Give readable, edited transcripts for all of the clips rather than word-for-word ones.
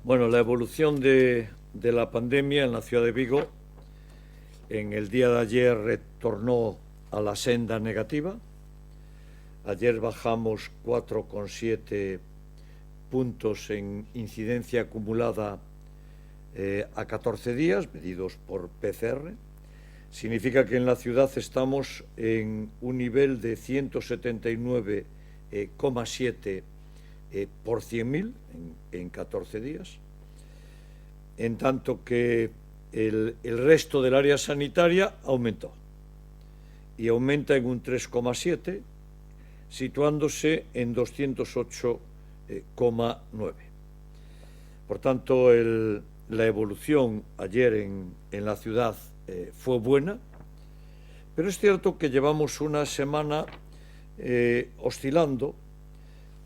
Bueno, la evolución de la pandemia en la ciudad de Vigo en el día de ayer retornó a la senda negativa. Ayer bajamos 4,7 puntos en incidencia acumulada a 14 días, medidos por PCR. Significa que en la ciudad estamos en un nivel de 179,7 por 100.000 en 14 días, en tanto que el resto del área sanitaria aumentó y aumenta en un 3,7, situándose en 208,9. Por tanto, la evolución ayer en la ciudad fue buena, pero es cierto que llevamos una semana oscilando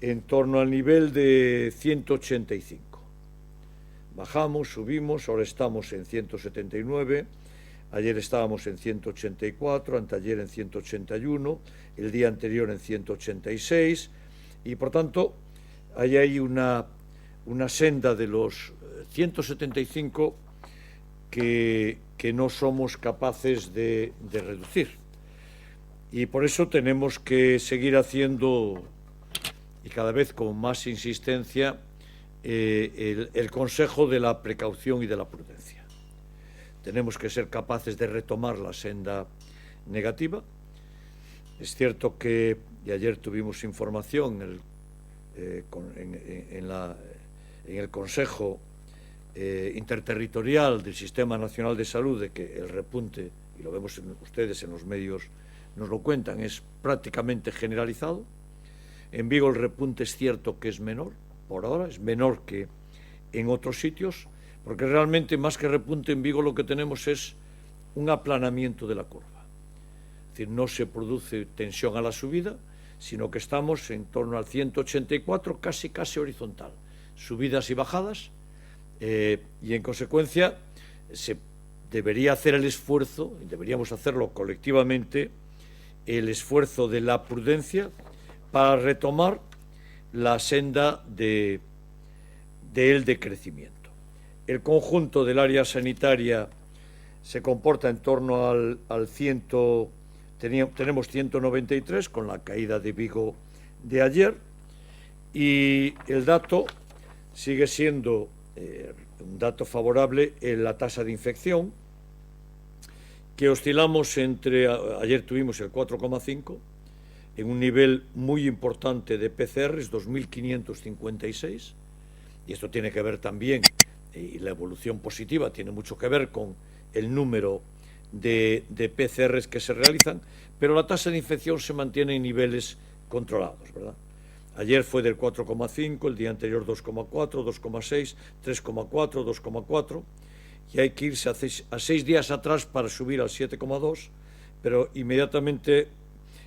en torno al nivel de 185. Bajamos, subimos, ahora estamos en 179, ayer estábamos en 184, anteayer en 181, el día anterior en 186, y por tanto hay ahí una senda de los 175 que no somos capaces de reducir. Y por eso tenemos que seguir haciendo, y cada vez con más insistencia, el consejo de la precaución y de la prudencia. Tenemos que ser capaces de retomar la senda negativa. Es cierto que, y ayer tuvimos información en el Consejo Interterritorial del Sistema Nacional de Salud, de que el repunte, y lo vemos ustedes en los medios, nos lo cuentan, es prácticamente generalizado. En Vigo el repunte es cierto que es menor, por ahora, es menor que en otros sitios, porque realmente más que repunte en Vigo lo que tenemos es un aplanamiento de la curva. Es decir, no se produce tensión a la subida, sino que estamos en torno al 184, casi horizontal. Subidas y bajadas, y en consecuencia se debería hacer el esfuerzo, y deberíamos hacerlo colectivamente, el esfuerzo de la prudencia para retomar la senda del decrecimiento. El conjunto del área sanitaria se comporta en torno al 100, tenemos 193 con la caída de Vigo de ayer, y el dato sigue siendo un dato favorable en la tasa de infección, que oscilamos ayer tuvimos el 4,5, en un nivel muy importante de PCRs, 2.556, y esto tiene que ver también, y la evolución positiva tiene mucho que ver con el número de PCRs que se realizan, pero la tasa de infección se mantiene en niveles controlados, ¿verdad? Ayer fue del 4,5, el día anterior 2,4, 2,6, 3,4, 2,4, y hay que irse a 6 días atrás para subir al 7,2, pero inmediatamente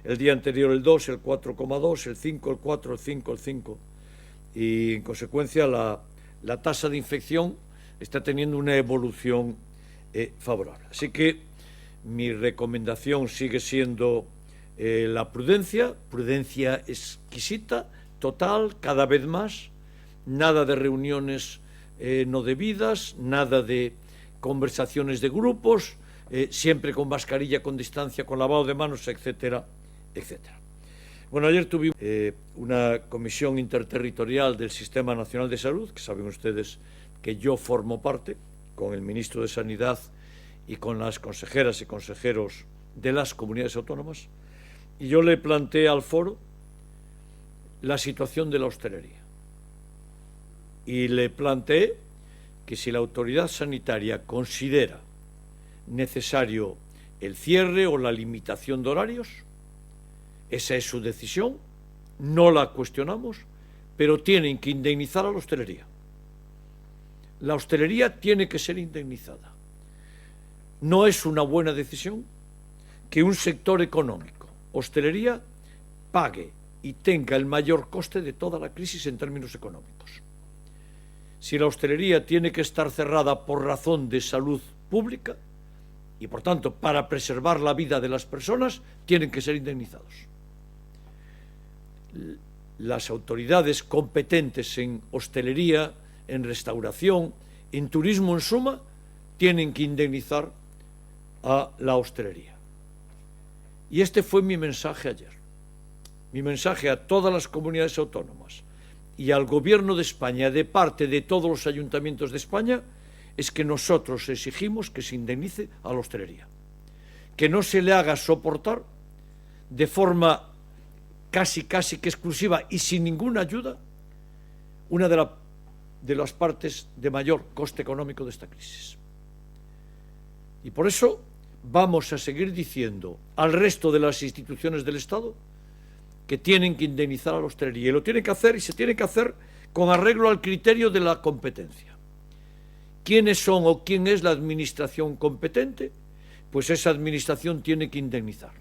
el día anterior el 2, el 4,2, el 5, el 4, el 5, el 5, y en consecuencia la tasa de infección está teniendo una evolución favorable. Así que mi recomendación sigue siendo la prudencia exquisita, total, cada vez más, nada de reuniones no debidas, nada de conversaciones de grupos, siempre con mascarilla, con distancia, con lavado de manos, etcétera, etcétera. Bueno, ayer tuvimos una comisión interterritorial del Sistema Nacional de Salud, que saben ustedes que yo formo parte, con el ministro de Sanidad y con las consejeras y consejeros de las comunidades autónomas, y yo le planteé al foro la situación de la hostelería. Y le planteé que si la autoridad sanitaria considera necesario el cierre o la limitación de horarios, esa es su decisión, no la cuestionamos, pero tienen que indemnizar a la hostelería. La hostelería tiene que ser indemnizada. No es una buena decisión que un sector económico, hostelería, pague y tenga el mayor coste de toda la crisis en términos económicos. Si la hostelería tiene que estar cerrada por razón de salud pública y, por tanto, para preservar la vida de las personas, tienen que ser indemnizados. Las autoridades competentes en hostelería en restauración, en turismo, en suma, tienen que indemnizar a la hostelería. Y este fue mi mensaje ayer. Mi mensaje a todas las comunidades autónomas y al Gobierno de España, de parte de todos los ayuntamientos de España, es que nosotros exigimos que se indemnice a la hostelería, que no se le haga soportar de forma casi que exclusiva y sin ninguna ayuda una de las partes de mayor coste económico de esta crisis. Y por eso vamos a seguir diciendo al resto de las instituciones del Estado que tienen que indemnizar a la hostelería. Y lo tienen que hacer, y se tiene que hacer con arreglo al criterio de la competencia. ¿Quiénes son o quién es la administración competente? Pues esa administración tiene que indemnizar.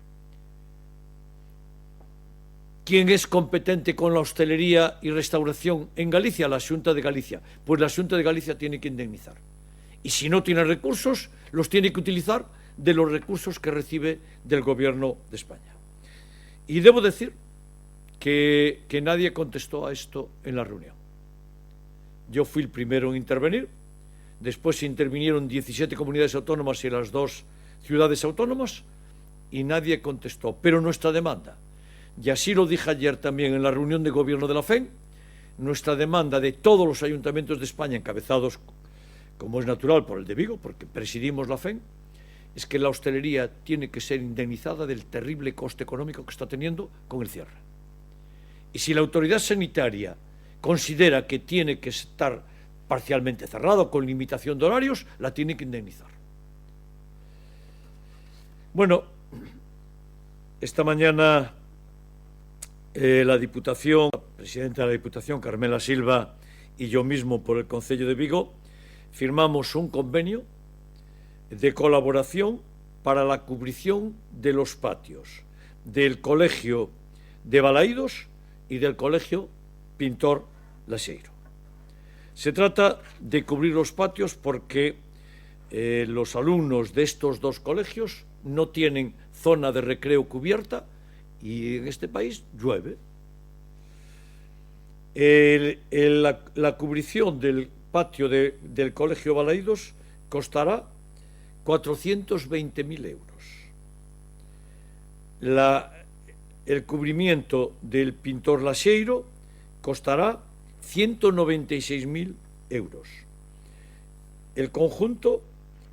¿Quién es competente con la hostelería y restauración en Galicia? La Xunta de Galicia. Pues la Xunta de Galicia tiene que indemnizar. Y si no tiene recursos, los tiene que utilizar de los recursos que recibe del Gobierno de España. Y debo decir que nadie contestó a esto en la reunión. Yo fui el primero en intervenir, después intervinieron 17 comunidades autónomas y las 2 ciudades autónomas, y nadie contestó. Pero nuestra demanda, y así lo dije ayer también en la reunión de gobierno de la FEN, nuestra demanda de todos los ayuntamientos de España, encabezados, como es natural, por el de Vigo, porque presidimos la FEN, es que la hostelería tiene que ser indemnizada del terrible coste económico que está teniendo con el cierre. Y si la autoridad sanitaria considera que tiene que estar parcialmente cerrado, con limitación de horarios, la tiene que indemnizar. Bueno, esta mañana la Diputación, la presidenta de la Diputación, Carmela Silva, y yo mismo por el Concello de Vigo, firmamos un convenio de colaboración para la cubrición de los patios del Colegio de Balaídos y del Colegio Pintor Laseiro. Se trata de cubrir los patios porque los alumnos de estos 2 colegios no tienen zona de recreo cubierta y en este país llueve. La cubrición del patio del Colegio Balaídos costará 420.000 euros. El cubrimiento del Pintor Laseiro costará 196.000 euros. El conjunto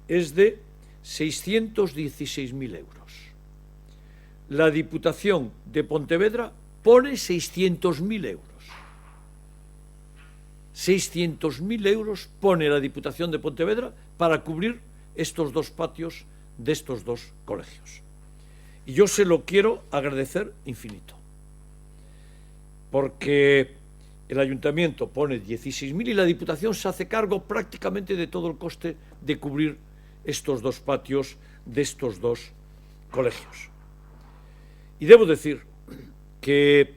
es de 616.000 euros. La Diputación de Pontevedra pone 600.000 euros. 600.000 euros pone la Diputación de Pontevedra para cubrir estos 2 patios de estos 2 colegios. Y yo se lo quiero agradecer infinito, porque el Ayuntamiento pone 16.000 y la Diputación se hace cargo prácticamente de todo el coste de cubrir estos 2 patios de estos 2 colegios. Y debo decir que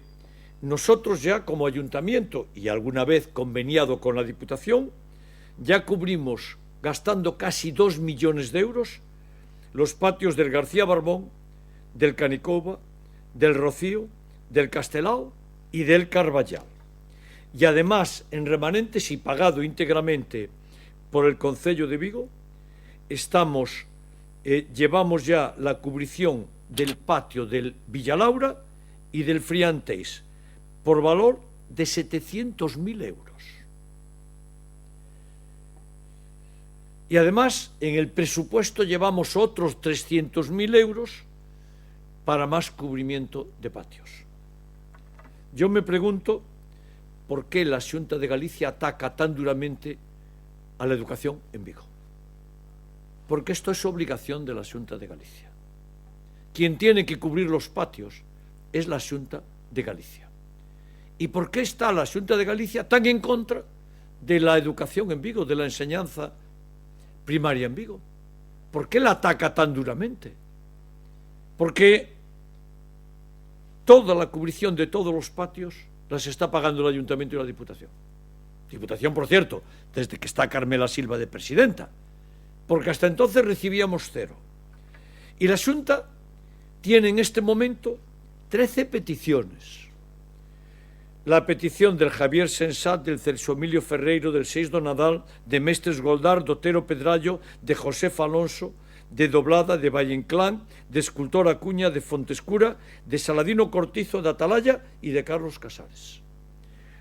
nosotros ya como Ayuntamiento, y alguna vez conveniado con la Diputación, ya cubrimos, gastando casi 2 millones de euros, los patios del García Barbón, del Canicova, del Rocío, del Castelao y del Carballal. Y además, en remanentes y pagado íntegramente por el Concello de Vigo, llevamos ya la cubrición del patio del Villalaura y del Frianteis por valor de 700.000 euros. Y además, en el presupuesto llevamos otros 300.000 euros para más cubrimiento de patios. Yo me pregunto por qué la Xunta de Galicia ataca tan duramente a la educación en Vigo. Porque esto es obligación de la Xunta de Galicia. Quien tiene que cubrir los patios es la Xunta de Galicia. ¿Y por qué está la Xunta de Galicia tan en contra de la educación en Vigo, de la enseñanza primaria en Vigo? ¿Por qué la ataca tan duramente? Porque toda la cubrición de todos los patios las está pagando el Ayuntamiento y la Diputación. Diputación, por cierto, desde que está Carmela Silva de presidenta, porque hasta entonces recibíamos 0. Y la Xunta tiene en este momento 13 peticiones. la petición del Javier Sensat, del Celso Emilio Ferreiro, del Seis do Nadal, de Mestres Goldar, de Otero Pedrallo, de José Alonso, de Doblada, de Valle Inclán, de Escultor Acuña, de Fontescura, de Saladino Cortizo, de Atalaya y de Carlos Casares.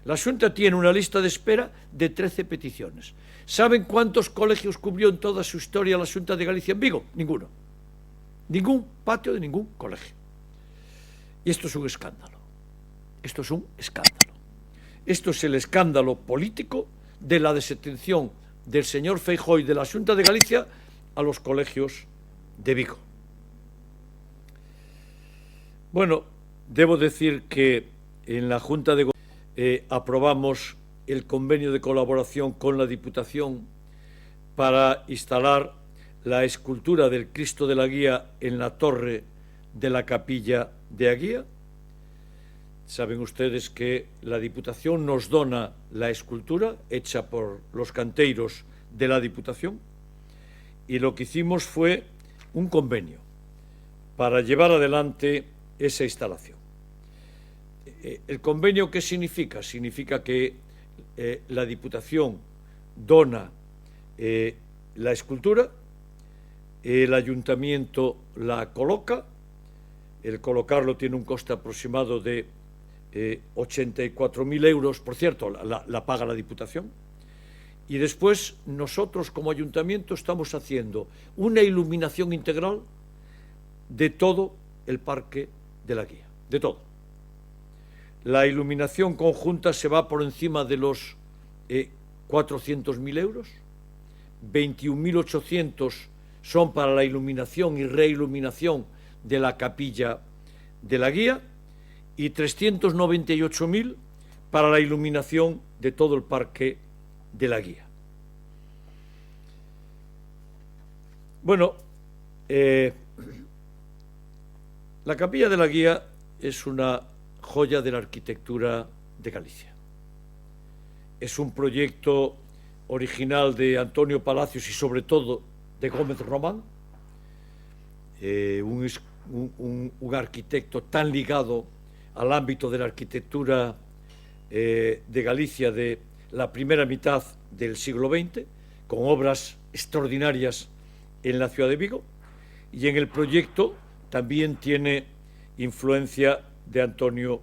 La Xunta tiene una lista de espera de 13 peticiones. ¿Saben cuántos colegios cubrió en toda su historia la Xunta de Galicia en Vigo? Ninguno. Ningún patio de ningún colegio. Y esto es un escándalo. Esto es un escándalo. Esto es el escándalo político de la desatención del señor Feijóo y de la Xunta de Galicia a los colegios de Vigo. Bueno, debo decir que en la Junta de aprobamos el convenio de colaboración con la Diputación para instalar la escultura del Cristo de la Guía en la torre de la capilla de Aguía. Saben ustedes que la Diputación nos dona la escultura hecha por los canteiros de la Diputación y lo que hicimos fue un convenio para llevar adelante esa instalación. ¿El convenio qué significa? Significa que la Diputación dona la escultura, el Ayuntamiento la coloca, el colocarlo tiene un coste aproximado de 84.000 euros, por cierto, la paga la Diputación, y después nosotros como Ayuntamiento estamos haciendo una iluminación integral de todo el Parque de la Guía, de todo. La iluminación conjunta se va por encima de los 400.000 euros, 21.800 son para la iluminación y reiluminación de la capilla de la Guía y 398.000 para la iluminación de todo el Parque de la Guía. Bueno, la capilla de la Guía es una joya de la arquitectura de Galicia. Es un proyecto original de Antonio Palacios y sobre todo de Gómez Román, un arquitecto tan ligado al ámbito de la arquitectura de Galicia de la primera mitad del siglo XX, con obras extraordinarias en la ciudad de Vigo, y en el proyecto también tiene influencia de Antonio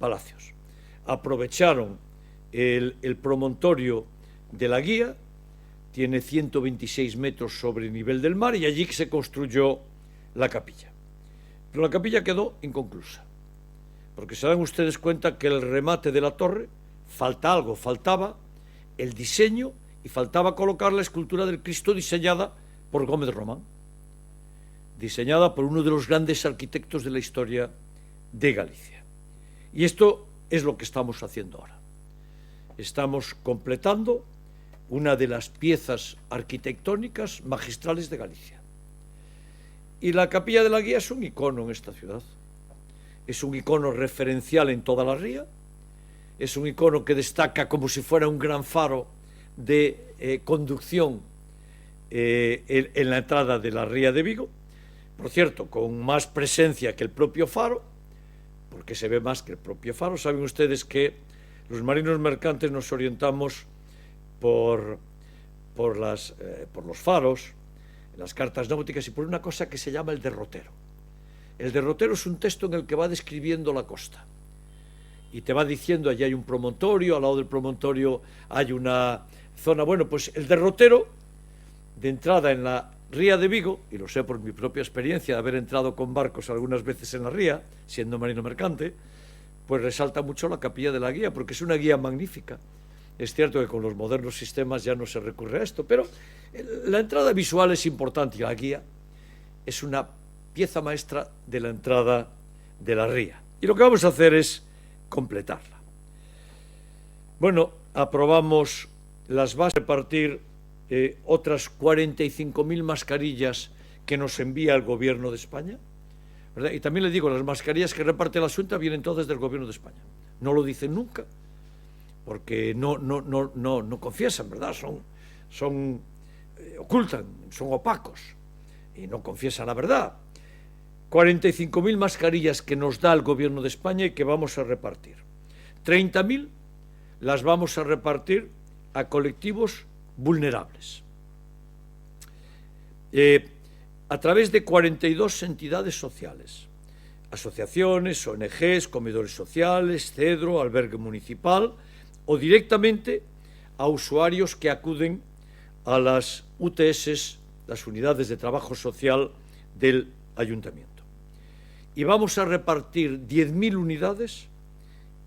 Palacios. Aprovecharon el promontorio de la Guía, tiene 126 metros sobre el nivel del mar y allí se construyó la capilla. Pero la capilla quedó inconclusa, porque se dan ustedes cuenta que el remate de la torre faltaba el diseño y faltaba colocar la escultura del Cristo diseñada por Gómez Román, diseñada por uno de los grandes arquitectos de la historia de Galicia. Y esto es lo que estamos haciendo ahora. Estamos completando una de las piezas arquitectónicas magistrales de Galicia. Y la Capilla de la Guía es un icono en esta ciudad. Es un icono referencial en toda la ría. Es un icono que destaca como si fuera un gran faro de conducción en la entrada de la ría de Vigo. Por cierto, con más presencia que el propio faro, porque se ve más que el propio faro. Saben ustedes que los marinos mercantes nos orientamos por los faros, las cartas náuticas y por una cosa que se llama el derrotero. El derrotero es un texto en el que va describiendo la costa y te va diciendo, allí hay un promontorio, al lado del promontorio hay una zona. Bueno, pues el derrotero de entrada en la ría de Vigo, y lo sé por mi propia experiencia de haber entrado con barcos algunas veces en la ría, siendo marino mercante, pues resalta mucho la Capilla de la Guía, porque es una guía magnífica. Es cierto que con los modernos sistemas ya no se recurre a esto, pero la entrada visual es importante y la guía es una pieza maestra de la entrada de la ría. Y lo que vamos a hacer es completarla. Bueno, aprobamos las bases de repartir otras 45.000 mascarillas que nos envía el Gobierno de España, ¿verdad? Y también le digo, las mascarillas que reparte la Xunta vienen todas del Gobierno de España. No lo dicen nunca, porque no confiesan, ¿verdad? Ocultan, son opacos y no confiesan la verdad. 45.000 mascarillas que nos da el Gobierno de España y que vamos a repartir. 30.000 las vamos a repartir a colectivos vulnerables. A través de 42 entidades sociales, asociaciones, ONGs, comedores sociales, Cedro, albergue municipal, o directamente a usuarios que acuden a las UTS, las unidades de trabajo social del ayuntamiento. Y vamos a repartir 10.000 unidades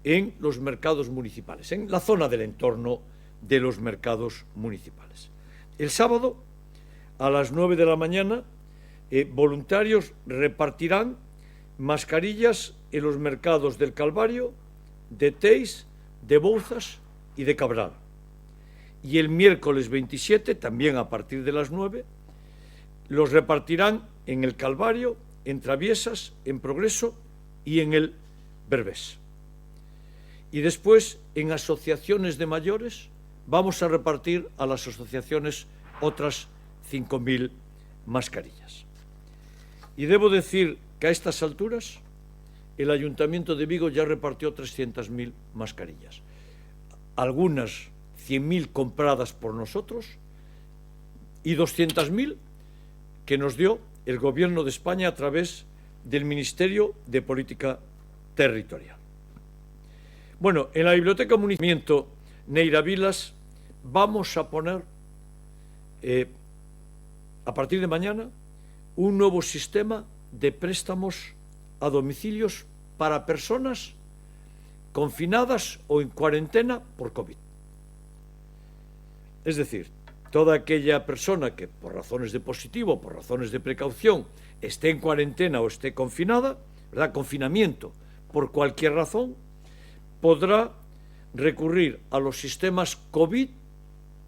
en los mercados municipales, en la zona del entorno de los mercados municipales. El sábado, a las 9 de la mañana, voluntarios repartirán mascarillas en los mercados del Calvario, de Teis, de Bouzas y de Cabral. Y el miércoles 27, también a partir de las 9, los repartirán en el Calvario, en Traviesas, en Progreso y en el Berbés. Y después, en asociaciones de mayores, vamos a repartir a las asociaciones otras 5.000 mascarillas. Y debo decir que a estas alturas el Ayuntamiento de Vigo ya repartió 300.000 mascarillas. Algunas 100.000 compradas por nosotros y 200.000 que nos dio el Gobierno de España a través del Ministerio de Política Territorial. Bueno, en la Biblioteca Municipal Neira Vilas vamos a poner, a partir de mañana, un nuevo sistema de préstamos a domicilios para personas confinadas o en cuarentena por COVID. Es decir, toda aquella persona que por razones de positivo, por razones de precaución, esté en cuarentena o esté confinada, ¿verdad?, confinamiento por cualquier razón, podrá recurrir a los sistemas COVID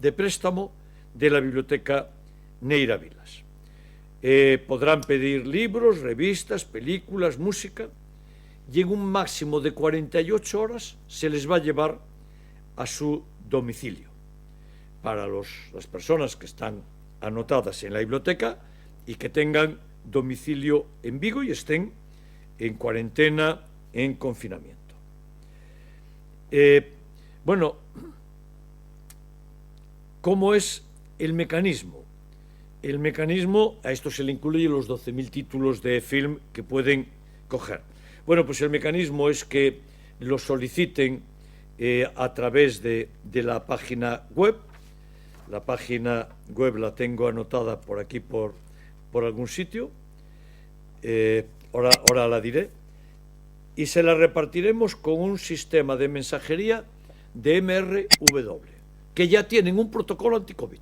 de préstamo de la Biblioteca Neira Vilas. Podrán pedir libros, revistas, películas, música, y en un máximo de 48 horas se les va a llevar a su domicilio. Para las personas que están anotadas en la biblioteca y que tengan domicilio en Vigo y estén en cuarentena, en confinamiento. Bueno, ¿cómo es el mecanismo? El mecanismo, a esto se le incluyen los 12.000 títulos de film que pueden coger. Bueno, pues el mecanismo es que lo soliciten a través de la página web. La página web la tengo anotada por aquí, por algún sitio. Ahora la diré. Y se la repartiremos con un sistema de mensajería de MRW, que ya tienen un protocolo anti-COVID.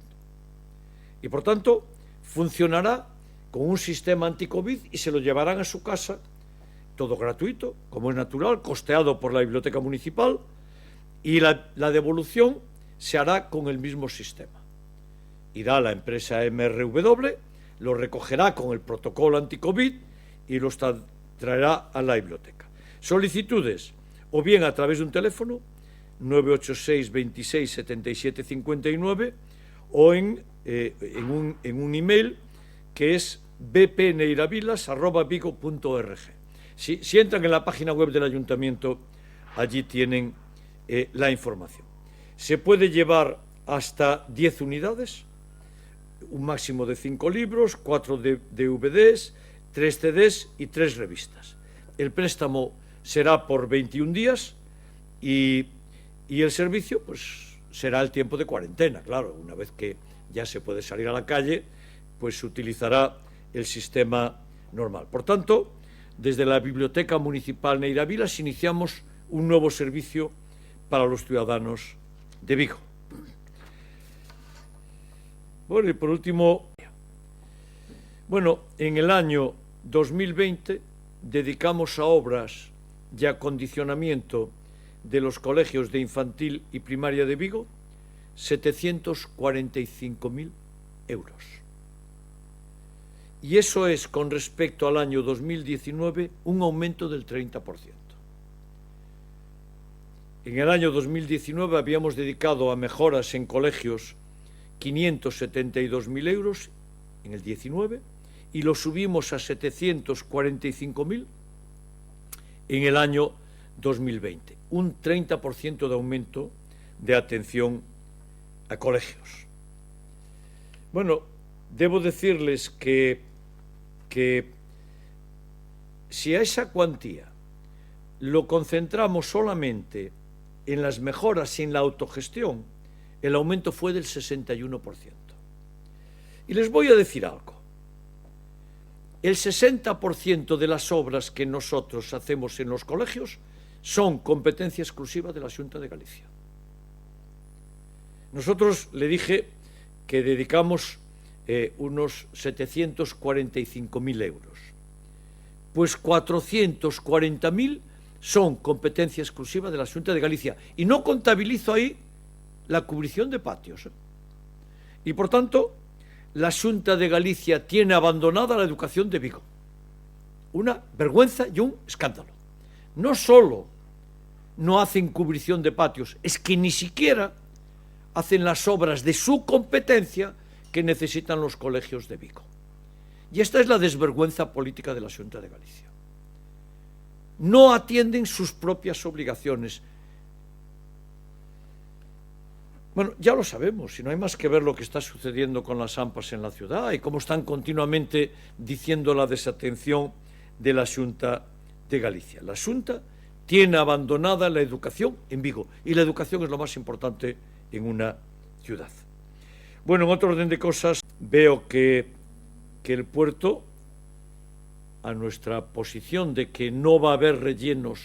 Y, por tanto, funcionará con un sistema anti-COVID y se lo llevarán a su casa, todo gratuito, como es natural, costeado por la Biblioteca Municipal, y la devolución se hará con el mismo sistema. Irá a la empresa MRW, lo recogerá con el protocolo anti-COVID y los traerá a la biblioteca. Solicitudes, o bien a través de un teléfono, 986 26 77 59, o en un email que es bpneiravilas@vigo.org. Si entran en la página web del Ayuntamiento, allí tienen la información. Se puede llevar hasta 10 unidades, un máximo de 5 libros, 4 DVDs, 3 CDs y 3 revistas. El préstamo será por 21 días y el servicio pues será el tiempo de cuarentena. Claro, una vez que ya se puede salir a la calle, pues se utilizará el sistema normal. Por tanto, desde la Biblioteca Municipal Neira Vilas iniciamos un nuevo servicio para los ciudadanos de Vigo. Bueno, y por último, en el año 2020 dedicamos a obras de acondicionamiento de los colegios de infantil y primaria de Vigo 745.000 euros. Y eso es, con respecto al año 2019, un aumento del 30%. En el año 2019 habíamos dedicado a mejoras en colegios 572.000 euros en el 19 y lo subimos a 745.000 en el año 2020. un 30% de aumento de atención a colegios. Bueno, debo decirles que si a esa cuantía lo concentramos solamente en las mejoras y en la autogestión, el aumento fue del 61%. Y les voy a decir algo. El 60% de las obras que nosotros hacemos en los colegios son competencia exclusiva de la Xunta de Galicia. Nosotros le dije que dedicamos unos 745.000 euros. Pues 440.000 son competencia exclusiva de la Xunta de Galicia. Y no contabilizo ahí la cubrición de patios. Y por tanto, la Xunta de Galicia tiene abandonada la educación de Vigo. Una vergüenza y un escándalo. No solo no hacen cubrición de patios, es que ni siquiera hacen las obras de su competencia que necesitan los colegios de Vigo. Y esta es la desvergüenza política de la Xunta de Galicia. No atienden sus propias obligaciones. Bueno, ya lo sabemos, y no hay más que ver lo que está sucediendo con las AMPAs en la ciudad y cómo están continuamente diciendo la desatención de la Xunta de Galicia. La Xunta tiene abandonada la educación en Vigo, y la educación es lo más importante en una ciudad. Bueno, en otro orden de cosas, veo que el puerto, a nuestra posición de que no va a haber rellenos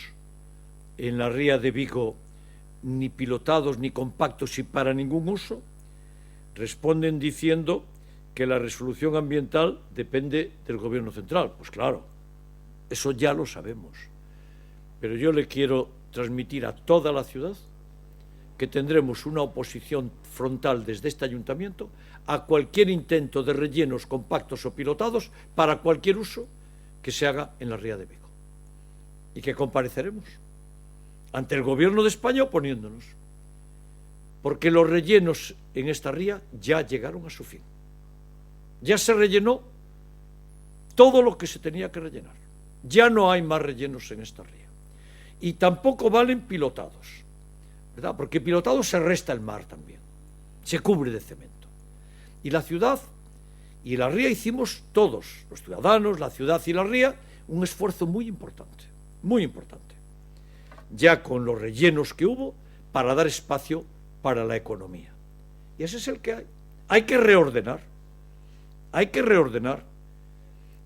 en la ría de Vigo, ni pilotados, ni compactos y para ningún uso, responden diciendo que la resolución ambiental depende del Gobierno central. Pues claro, eso ya lo sabemos. Pero yo le quiero transmitir a toda la ciudad que tendremos una oposición frontal desde este ayuntamiento a cualquier intento de rellenos compactos o pilotados para cualquier uso que se haga en la ría de Vigo. Y que compareceremos ante el Gobierno de España oponiéndonos, porque los rellenos en esta ría ya llegaron a su fin. Ya se rellenó todo lo que se tenía que rellenar. Ya no hay más rellenos en esta ría. Y tampoco valen pilotados, ¿verdad? Porque pilotados se resta el mar también, se cubre de cemento. Y la ciudad y la ría hicimos todos, los ciudadanos, la ciudad y la ría, un esfuerzo muy importante, ya con los rellenos que hubo para dar espacio para la economía. Y ese es el que hay. Hay que reordenar,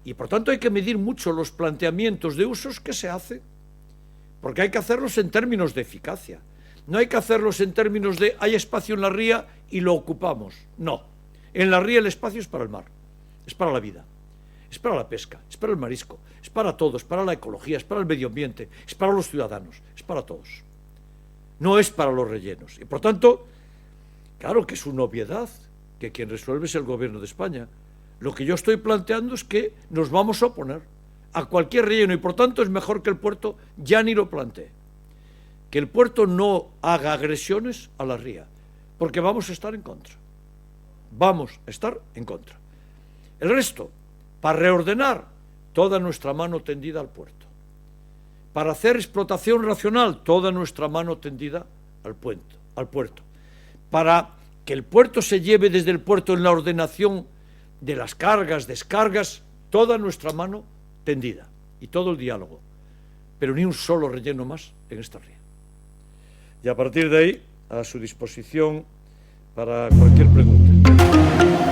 y por tanto hay que medir mucho los planteamientos de usos que se hacen, porque hay que hacerlos en términos de eficacia. No hay que hacerlos en términos de hay espacio en la ría y lo ocupamos. No. En la ría el espacio es para el mar, es para la vida, es para la pesca, es para el marisco, es para todo, es para la ecología, es para el medio ambiente, es para los ciudadanos, es para todos. No es para los rellenos. Y por tanto, claro que es una obviedad que quien resuelve es el Gobierno de España. Lo que yo estoy planteando es que nos vamos a oponer a cualquier relleno y por tanto es mejor que el puerto ya ni lo plantee. Que el puerto no haga agresiones a la ría, porque vamos a estar en contra. Vamos a estar en contra. El resto, para reordenar, toda nuestra mano tendida al puerto. Para hacer explotación racional, toda nuestra mano tendida al puerto. Para que el puerto se lleve desde el puerto en la ordenación de las cargas, descargas, toda nuestra mano tendida y todo el diálogo. Pero ni un solo relleno más en esta ría. Y a partir de ahí, a su disposición para cualquier pregunta.